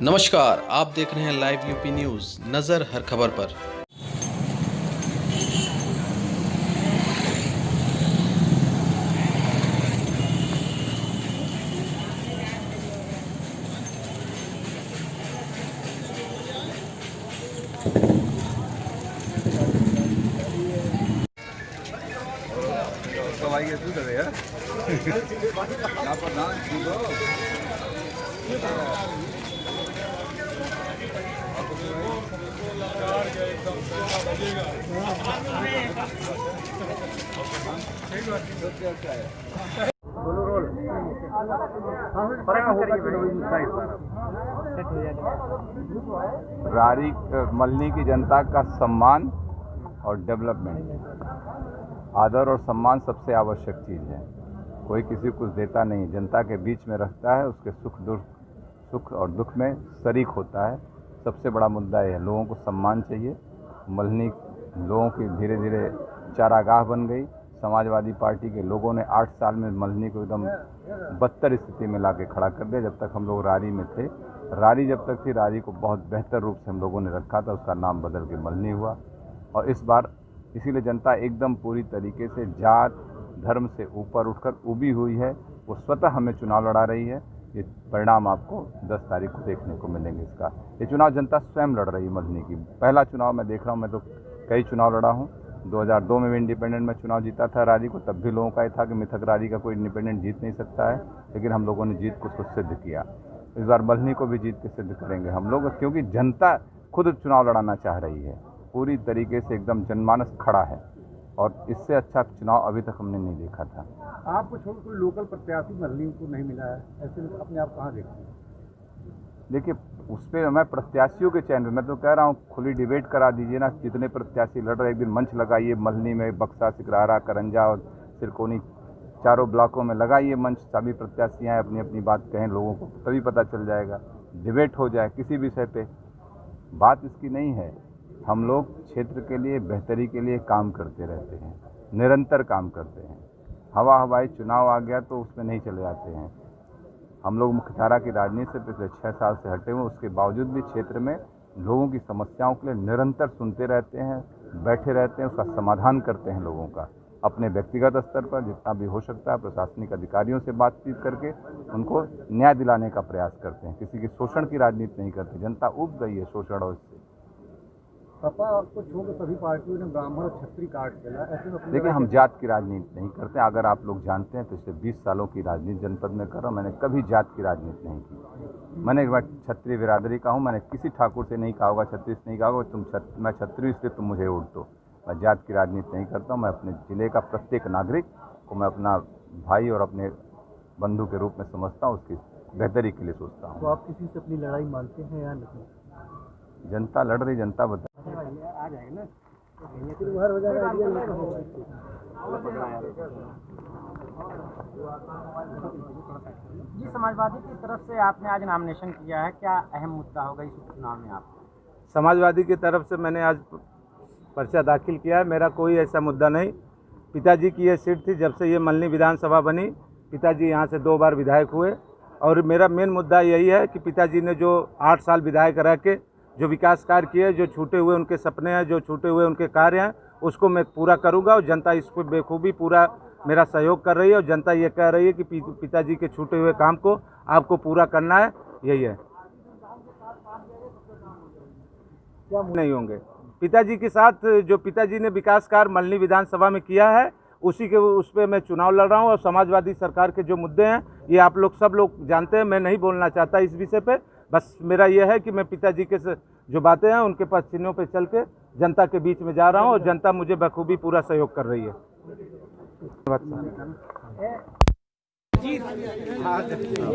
नमस्कार, आप देख रहे हैं लाइव यूपी न्यूज़। नज़र हर खबर पर। रारी मल्हनी की जनता का सम्मान और डेवलपमेंट, आदर और सम्मान सबसे आवश्यक चीज़ है। कोई किसी को कुछ देता नहीं, जनता के बीच में रहता है, उसके सुख और दुख में शरीक होता है। सबसे बड़ा मुद्दा यह है, लोगों को सम्मान चाहिए। मल्हनी लोगों की धीरे धीरे चारागाह बन गई। समाजवादी पार्टी के लोगों ने 8 साल में मल्हनी को एकदम बदतर स्थिति में ला के खड़ा कर दिया। जब तक हम लोग रारी में थे, रारी जब तक थी, रारी को बहुत बेहतर रूप से हम लोगों ने रखा था। उसका नाम बदल के मल्हनी हुआ। और इस बार इसीलिए जनता एकदम पूरी तरीके से जात धर्म से ऊपर उठकर उभी हुई है। वो स्वतः हमें चुनाव लड़ा रही है। ये परिणाम आपको 10 तारीख को देखने को मिलेंगे। इसका ये चुनाव जनता स्वयं लड़ रही है मल्हनी की। पहला चुनाव मैं देख रहा हूँ। मैं तो कई चुनाव लड़ा हूँ। 2002 में भी इंडिपेंडेंट में चुनाव जीता था रारी को। तब भी लोगों का ये था कि मिथक रारी का कोई इंडिपेंडेंट जीत नहीं सकता है, लेकिन हम लोगों ने जीत को उसको सिद्ध किया। इस बार मल्हनी को भी जीत के सिद्ध करेंगे हम लोग, क्योंकि जनता खुद चुनाव लड़ाना चाह रही है। पूरी तरीके से एकदम जनमानस खड़ा है और इससे अच्छा चुनाव अभी तक हमने नहीं देखा था। आपको छोड़ कोई लोकल प्रत्याशी मल्हनी को नहीं मिला है, ऐसे में अपने आप कहाँ देखते हैं? देखिए, उस पर मैं प्रत्याशियों के चयन में मैं तो कह रहा हूँ, खुली डिबेट करा दीजिए ना। जितने प्रत्याशी लड़ रहे, एक दिन मंच लगाइए मल्हनी में, बक्सा, सिकरारा, करंजा और सिरकोनी, चारों ब्लॉकों में लगाइए मंच। सभी प्रत्याशी आए, अपनी अपनी बात कहें लोगों को, तभी पता चल जाएगा। डिबेट हो जाए किसी विषय पे। बात इसकी नहीं है। हम लोग क्षेत्र के लिए, बेहतरी के लिए काम करते रहते हैं, निरंतर काम करते हैं। हवाई चुनाव आ गया तो उसमें नहीं चले जाते हैं। हम लोग मुख्यधारा की राजनीति से पिछले 6 साल से हटे हुए, उसके बावजूद भी क्षेत्र में लोगों की समस्याओं के लिए निरंतर सुनते रहते हैं, बैठे रहते हैं, उसका समाधान करते हैं लोगों का। अपने व्यक्तिगत स्तर पर जितना भी हो सकता है, प्रशासनिक अधिकारियों से बातचीत करके उनको न्याय दिलाने का प्रयास करते हैं। किसी के शोषण की राजनीति नहीं करते। जनता उब गई है शोषण और इससे। सपा आपको छोड़ सभी पार्टियों ने ब्राह्मण और क्षत्रिय काट खेला, ऐसे में देखिए, हम जात की राजनीति नहीं करते। अगर आप लोग जानते हैं, पिछले 20 सालों की राजनीति जनपद में कर रहा हूँ। मैंने कभी जात की राजनीति नहीं की। मैंने एक बार क्षत्रिय बिरादरी का हूँ। मैंने किसी ठाकुर से नहीं कहा होगा, छत्तीस नहीं कहा होगा मैं क्षत्रिय इसलिए तुम मुझे वोट दो। मैं जात की राजनीति नहीं करता हूँ। मैं अपने जिले का प्रत्येक नागरिक को मैं अपना भाई और अपने बंधु के रूप में समझता हूँ, उसकी बेहतरी के लिए सोचता हूँ। तो आप किसी से अपनी लड़ाई मानते हैं या नहीं? जनता लड़ रही, जनता बता आ जाएगा ना, फिर उधर हो जाएगा। जी, समाजवादी की तरफ से आपने आज नॉमिनेशन किया है, क्या अहम मुद्दा होगा इस उपचुनाव में आप? समाजवादी की तरफ से मैंने आज पर्चा दाखिल किया है। मेरा कोई ऐसा मुद्दा नहीं। पिताजी की ये सीट थी। जब से ये मल्हनी विधानसभा बनी, पिताजी यहाँ से 2 बार विधायक हुए और मेरा मेन मुद्दा यही है कि पिताजी ने जो 8 साल विधायक रह के जो विकास कार्य किए, जो छूटे हुए उनके सपने हैं, जो छूटे हुए उनके कार्य हैं, उसको मैं पूरा करूँगा। और जनता इस पर बेखूबी पूरा मेरा सहयोग कर रही है और जनता ये कह रही है कि पिताजी के छूटे हुए काम को आपको पूरा करना है। यही है, क्या नहीं होंगे। पिताजी के साथ जो पिताजी ने विकास कार्य मल्हनी विधानसभा में किया है, उसी के उस पर मैं चुनाव लड़ रहा हूँ। और समाजवादी सरकार के जो मुद्दे हैं, ये आप लोग सब लोग जानते हैं। मैं नहीं बोलना चाहता इस विषय पे। बस मेरा यह है कि मैं पिताजी के जो बातें हैं उनके पास चिन्हों पे चल के जनता के बीच में जा रहा हूँ और जनता मुझे बखूबी पूरा सहयोग कर रही है।